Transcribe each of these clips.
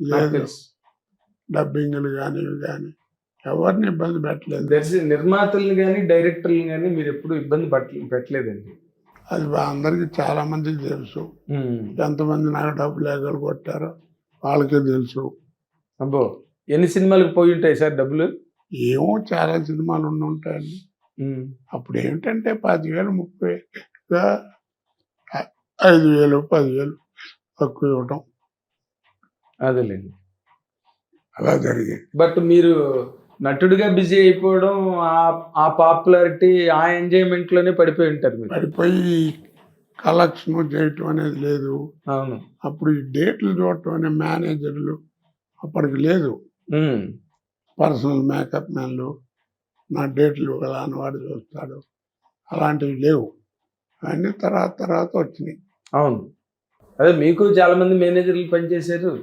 నాకు లేదు తెలుసు. డబ్బింగ్లు కానీ ఇవి కానీ ఎవరిని ఇబ్బంది పెట్టలేదు. నిర్మాతల్ని కానీ డైరెక్టర్ని కానీ మీరు ఎప్పుడు ఇబ్బంది పెట్టలేదండి. అది అందరికీ చాలా మందికి తెలుసు. ఎంతమంది నాకు డబ్బులు ఎగరగొట్టారో వాళ్ళకే తెలుసు. అబ్బో, ఎన్ని సినిమాలకు పోయి ఉంటాయి సార్ డబ్బులు? ఏమో చాలా సినిమాలు ఉండి ఉంటాయండి. అప్పుడు ఏమిటంటే 10,000 30,000 5,000 10,000 తక్కువ ఇవ్వటం అదేలేండి, అలా జరిగేది. బట్ మీరు నటుడిగా బిజీ అయిపోవడం, ఆ పాపులారిటీ, ఆ ఎంజాయ్మెంట్ లోనే పడిపోయి ఉంటారు మీరు. పడిపోయి కలెక్షన్ చేయటం అనేది లేదు. అవును. అప్పుడు ఈ డేట్లు చూడటం అనే మేనేజర్లు అప్పటికి లేదు. పర్సనల్ మేకప్ మ్యాన్లు నా డేట్లు కదా అని వాడు చూస్తాడు, అలాంటివి లేవు. అన్నీ తర్వాత వచ్చినాయి. అవును, అదే మీకు చాలా మంది మేనేజర్లు పనిచేశారు.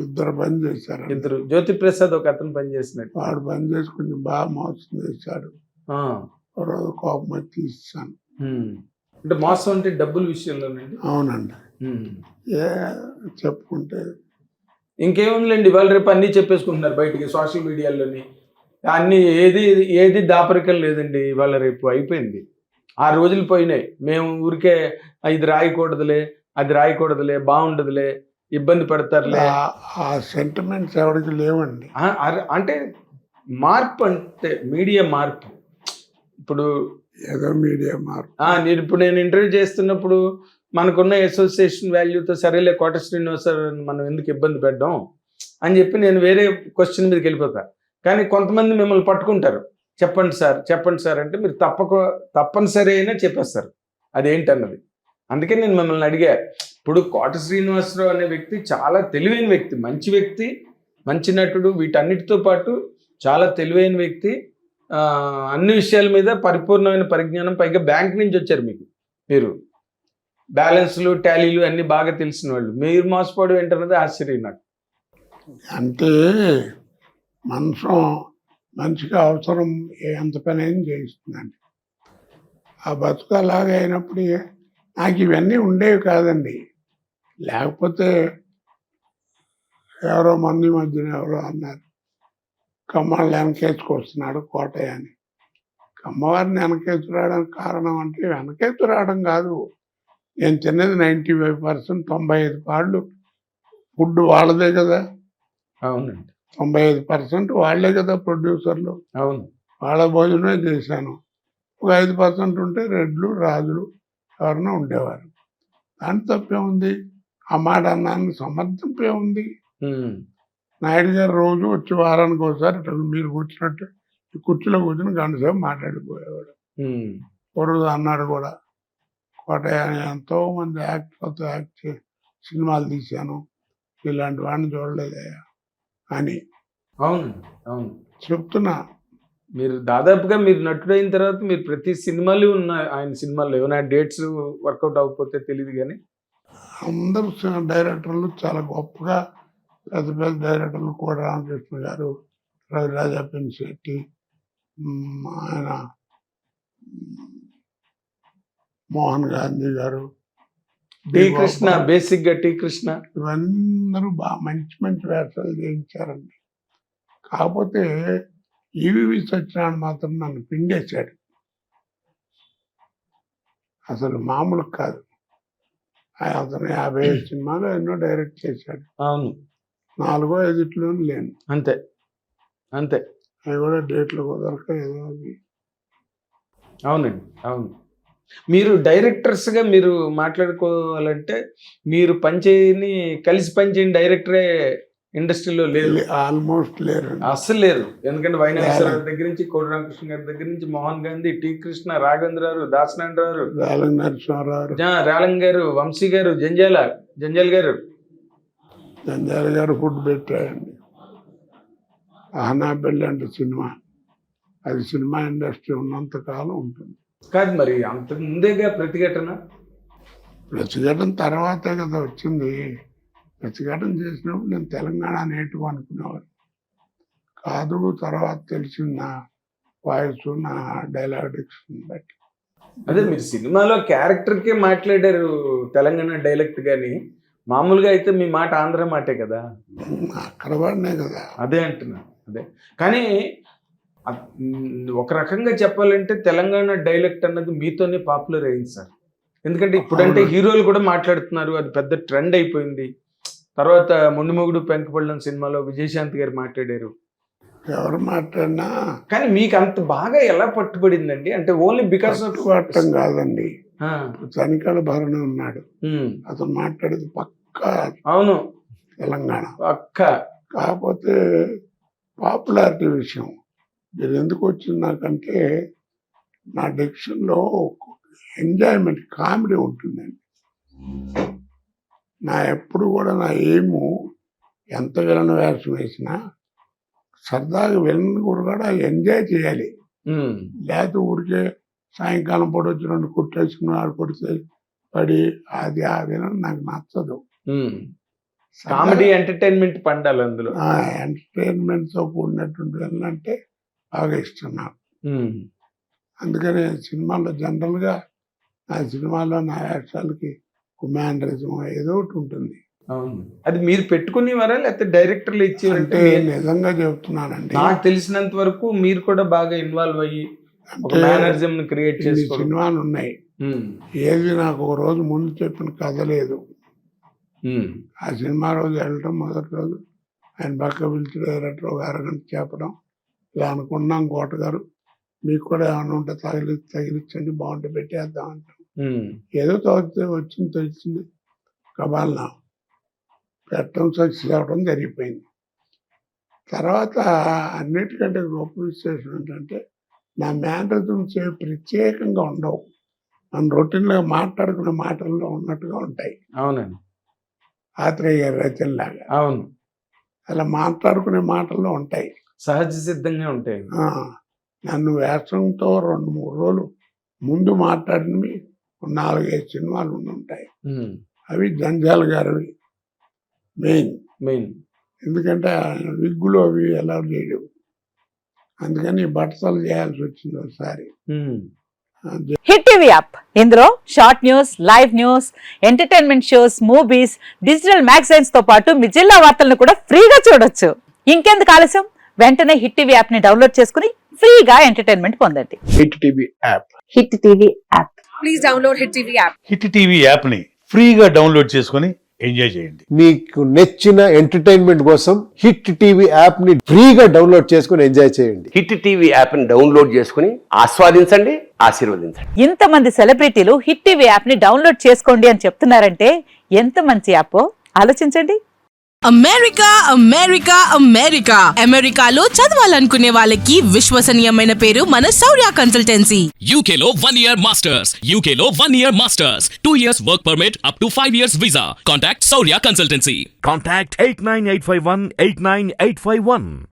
ఇద్దరు పని చేశారు. ఇద్దరు, జ్యోతి ప్రసాద్ ఒక అతను పనిచేసినట్టు. వాడు పని చేసి కొంచెం బాగా మోసం చేశాడు. రోజు కోపం వచ్చి తీసాను. అంటే మోసం అంటే డబ్బుల విషయంలోనండి? అవునండి. చెప్పుకుంటే ఇంకేముందిలేండి, ఇవాళ రేపు అన్నీ చెప్పేసుకుంటున్నారు బయటికి సోషల్ మీడియాలోని. అన్నీ ఏది దాపరికం లేదండి. ఇవాళ రేపు అయిపోయింది. ఆ రోజులు పోయినాయి. మేము ఊరికే ఇది రాయకూడదులే, అది రాయకూడదులే, బాగుండదులే, ఇబ్బంది పడతారులే, ఆ సెంటిమెంట్స్ ఎవరికి లేవండి. అంటే మార్పు, అంటే మీడియా మార్పు. ఇప్పుడు ఏదో మీడియా మార్పు. ఇప్పుడు నేను ఇంటర్వ్యూ చేస్తున్నప్పుడు మనకున్న అసోసియేషన్ వాల్యూతో సరేలే కోట శ్రీనివాసరావు మనం ఎందుకు ఇబ్బంది పెట్టడం అని చెప్పి నేను వేరే క్వశ్చన్ మీదకి వెళ్ళిపోతా. కానీ కొంతమంది మిమ్మల్ని పట్టుకుంటారు, చెప్పండి సార్ అంటే మీరు తప్పనిసరి అయినా చెప్పేస్తారు అదేంటన్నది. అందుకే నేను మిమ్మల్ని అడిగా. ఇప్పుడు కోట శ్రీనివాసరావు అనే వ్యక్తి చాలా తెలివైన వ్యక్తి, మంచి వ్యక్తి, మంచి నటుడు, వీటన్నిటితో పాటు చాలా తెలివైన వ్యక్తి. అన్ని విషయాల మీద పరిపూర్ణమైన పరిజ్ఞానం, పైగా బ్యాంక్ నుంచి వచ్చారు. మీరు బ్యాలెన్స్లు టాలీలు అన్ని బాగా తెలిసిన వాళ్ళు. మీరు మోసపోవడం ఏంటన్నది ఆశ్చర్యం నాకు. అంటే మనిషికి అవసరం ఎంత పని అయినా చేయిస్తుందండి. ఆ బతుకు అలాగే అయినప్పుడు నాకు ఇవన్నీ ఉండేవి కాదండి. లేకపోతే ఎవరో మంది మధ్యన ఎవరో అన్నారు, కమ్మవారిని వెనకేసుకొస్తున్నాడు కోటయ్య అని. కమ్మవారిని వెనకేసుకురావడానికి కారణం అంటే వెనకేసుకురావడం కాదు, నేను తిన్నది 95% 95 పాళ్ళు ఫుడ్ వాళ్ళదే కదా. అవునండి, 95% వాళ్ళే కదా ప్రొడ్యూసర్లు. అవును, వాళ్ళ భోజనమే చేశాను. ఒక 5% ఉంటే రెడ్లు రాజులు ఎవరైనా ఉండేవారు. దాని తప్పే ఉంది. ఆ మాట అన్నాను, సమర్థింపే ఉంది. నాయుడు గారు రోజు వచ్చి వారానికి ఒకసారి మీరు కూర్చున్నట్టు ఈ కుర్చీలో కూర్చుని గంట సేపు మాట్లాడిపోయేవాడు. రోజు అన్నాడు కూడా, కోటయ్య ఎంతో మంది యాక్టర్లతో సినిమాలు తీశాను, ఇలాంటి వాడిని చూడలేదయ్యా అని. అవును, అవును చెప్తున్నా. మీరు దాదాపుగా మీరు నటుడైన తర్వాత మీరు ప్రతి సినిమాలు ఉన్నాయి ఆయన సినిమాల్లో. ఏమైనా డేట్స్ వర్కౌట్ అవ్వకపోతే తెలియదు కానీ అందరూ డైరెక్టర్లు చాలా గొప్పగా పెద్ద పెద్ద డైరెక్టర్లు కూడా రామకృష్ణ గారు, రవిరాజా పెన్శెట్టి, ఆయన మోహన్ గాంధీ గారు, టీ కృష్ణ, బేసిక్గా టీ కృష్ణ, ఇవన్నీ బాగా మంచి మంచి వేషాలు చేయించారండి. కాకపోతే ఈవి సత్యనారాయణ మాత్రం నన్ను పిండేశాడు. అసలు మామూలు కాదు. అతను 55 సినిమాలు ఎన్నో డైరెక్ట్ చేశాడు. అవును, 4-5 లేను. అంతే. అవి కూడా డేట్లు కుదరక ఏదో. అవునండి, అవును. మీరు డైరెక్టర్స్గా మీరు మాట్లాడుకోవాలంటే మీరు కలిసి పనిచేయని డైరెక్టరే ఇండస్ట్రీలో లేదు, ఆల్మోస్ట్ లేరు, అస్సలు లేరు. ఎందుకంటే వైనాశ్వరరావు దగ్గర నుంచి, కోడి రామకృష్ణ గారి దగ్గర నుంచి, మోహన్ గాంధీ, టీ కృష్ణ, రాఘవేంద్రరావు, దాసనారాయణరావు, రేలంగ్ గారు, వంశీ గారు, జంజాల్ గారు ఫుడ్ పెట్టాడండి. అహనాబెల్లి అంటే సినిమా, అది సినిమా ఇండస్ట్రీ ఉన్నంత కాలం ఉంటుంది. కాదు మరి అంతకు ముందేగా ప్రతిఘటన తర్వాతే కదా వచ్చింది. ప్రతిఘటన చేసినప్పుడు నేను తెలంగాణ నేటివ్ అనుకునేవాడు కాదు. తర్వాత తెలిసింది నా వాయిస్, నా డైలాగ్ డిక్షన్ బట్టి. అదే మీరు సినిమాలో క్యారెక్టర్కే మాట్లాడారు తెలంగాణ డైలెక్ట్, కానీ మామూలుగా అయితే మీ మాట ఆంధ్ర మాటే కదా. అక్కడ పడినాయి కదా. అదే అంటున్నా. అదే కానీ ఒక రకంగా చెప్పాలంటే తెలంగాణ డైలెక్ట్ అన్నది మీతోనే పాపులర్ అయింది సార్. ఎందుకంటే ఇప్పుడంటే అవును. హీరోలు కూడా మాట్లాడుతున్నారు, అది పెద్ద ట్రెండ్ అయిపోయింది. తర్వాత మొండిమొగుడు పెంకపళ్ళం సినిమాలో విజయశాంతి గారు మాట్లాడారు. ఎవరు మాట్లాడినా కానీ మీకు అంత బాగా ఎలా పట్టుబడిందండి? అంటే ఓన్లీ బికాస్ ఆఫ్ పట్టం కాదండి. చనికాల భరణి ఉన్నాడు, అతను మాట్లాడేది పక్కా అవును తెలంగాణ. అక్క. కాకపోతే పాపులారిటీ విషయం మీరు ఎందుకు వచ్చింది నాకంటే, నా డిక్షన్లో ఎంజాయ్మెంట్ కామెడీ ఉంటుందండి. నా ఎప్పుడు కూడా నా ఏము ఎంత విలన్ వేషం వేసినా సరదాగా విలన్ కూడా ఎంజాయ్ చేయాలి. లేకపోతే ఊరికే సాయంకాలం పూట వచ్చి 2 కొట్టేసుకుని ఆడు కొడితే పడి అది ఆ విలన్ నాకు నచ్చదు. కామెడీ ఎంటర్టైన్మెంట్ పండాలి అందులో. ఎంటర్టైన్మెంట్తో కూడినటువంటి విలన్ అంటే బాగా ఇష్టం నాకు. అందుకని సినిమాలో జనరల్గా నా సినిమాలో నా వేషాలకి కుమాండరిజం ఏదో ఒకటి ఉంటుంది. అవును, అది మీరు పెట్టుకునేవారా లేకపోతే డైరెక్టర్లు అంటే ఇచ్చేవారంటే? నిజంగా చెప్తున్నానండి, నాకు తెలిసినంత వరకు మీరు కూడా బాగా ఇన్వాల్వ్ అయ్యి ఒక అంటే మేనరిజం క్రియేట్ ఇన్ని చేసుకోవడం. సినిమాలు ఉన్నాయి, ఏది నాకు ఒక రోజు ముందు చెప్పిన కథ లేదు. ఆ సినిమా రోజు వెళ్ళటం, మొదటి రోజు ఆయన పక్క పిలిచి డైరెక్టర్ ఒక అరగంట చెప్పడం, ఇలా అనుకున్నాం కోట గారు మీకు కూడా ఏమైనా ఉంటే తగిలించండి బాగుంటే పెట్టేద్దాం అంటాం. ఏదో వచ్చింది కబాల్నా పెట్టడం సక్సెస్ అవ్వడం జరిగిపోయింది. తర్వాత అన్నిటికంటే గొప్ప విశేషం ఏంటంటే నా మేనరిజమ్స్ ప్రత్యేకంగా ఉండవు, మన రొటీన్గా మాట్లాడుకునే మాటల్లో ఉన్నట్టుగా ఉంటాయి. అవునండి, ఆత్రేయ గారి రచనలాగా. అవును, అలా మాట్లాడుకునే మాటల్లో ఉంటాయి, సహజ సిద్ధంగా ఉంటాయి. నన్ను వేషంతో 2-3 రోజులు ముందు మాట్లాడినవి 4-5 సినిమాలు ఉంటాయి. అవి జంజాల గారివి మెయిన్. ఎందుకంటే విగ్గులు అవి ఎలా చేయడం, అందుకని బట్టలు చేయాల్సి వచ్చింది ఒకసారి. హిట్ టీవీ యాప్, ఇందులో short news, live news, entertainment shows, movies, digital magazines తో పాటు మీ జిల్లా వార్తలను కూడా ఫ్రీగా చూడొచ్చు. ఇంకెందుకు ఆలస్యం, వెంటనే హిట్ టీవీ యాప్ ని డౌన్లోడ్ చేసుకుని ఫ్రీగా ఎంటర్టైన్మెంట్ పొందండి. Hit TV app, hit TV app, please download hit TV app. Hit TV app ని ఫ్రీగా డౌన్లోడ్ చేసుకొని ఎంజాయ్ చేయండి. మీకు నచ్చిన ఎంటర్టైన్మెంట్ కోసం హిట్ టీవీ యాప్ ని ఫ్రీగా డౌన్లోడ్ చేసుకొని ఎంజాయ్ చేయండి. హిట్ టీవీ యాప్ ని డౌన్లోడ్ చేసుకుని ఆస్వాదించండి, ఆశీర్వదించండి. ఇంతమంది సెలబ్రిటీలు హిట్ టీవీ యాప్ ని డౌన్లోడ్ చేసుకోండి అని చెప్తున్నారంటే ఎంత మంచి యాప్ ఆలోచించండి. అమెరికా అమెరికాలో చదవాలనుకునే వాళ్ళకి విశ్వసనీయమైన పేరు మన శౌర్య కన్సల్టెన్సీ. UK లో 1 year masters, UK లో 1 year masters, 2 years work permit up to 5 years visa. Contact Saurya Consultancy. Contact 89851 89851.